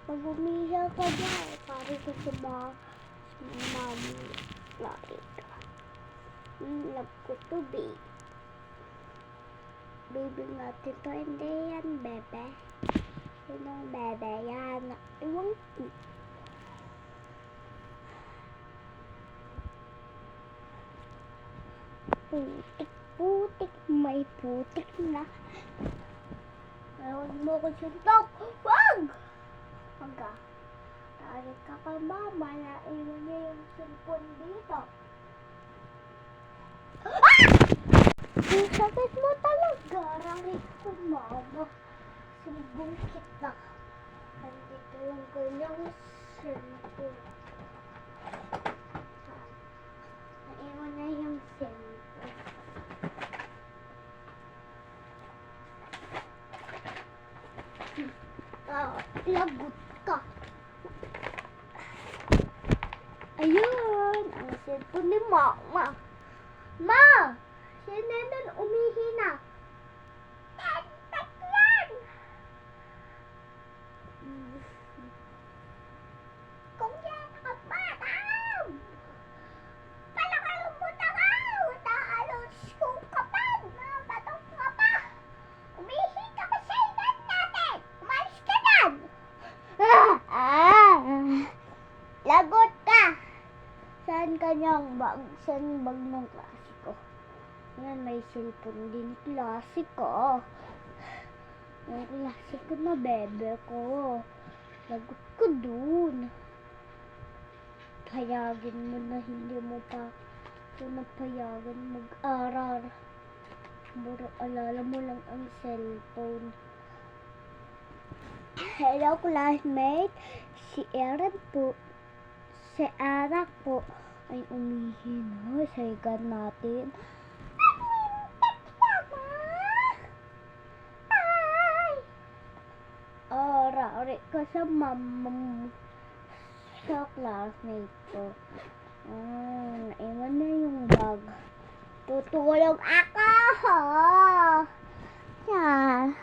Pag umihiya ka dyan, pare ko sa mami. Lari ka. Love ko to, babe. Baby natin to, hindi yan, bebe. Sinong bebe yan? Iwan ko. Putik, may putik na. Huwag mo ko suntok. Wag! Wag ka. Tarik ka kay mama na iwan niya yung cellphone dito. Ah! Ang sakit mo talaga. Rarik ko, mama. Sumbong kita. Andito yung kanyang cellphone. Naiwan na yung cellphone. Lagot ka. Ayun, ang cellphone ni mama. Ma! Si Nenan umihi na. Yan! Kung yan ka patam! Palakalan mo takaw! Taalos kong kapal! Batok ka pa! Umihi ka pa sa inan natin! Umalis ka dan! Lagot ka! Saan kanyang bag? Saan bag ng klase ko? Yan, may cellphone din klase ko. Yung klase ko na bebe ko. Lagot ko dun. Payagin mo na hindi mo pa ito napayagan mag-aral. Buro alala mo lang ang cellphone. Hello classmate. Si Aaron po. Si Ara po ay umihi na sa higan natin. Rari ka sa mama mo. Sa classmate ko. Naiwan na yung bag. Tutulog ako. Yan.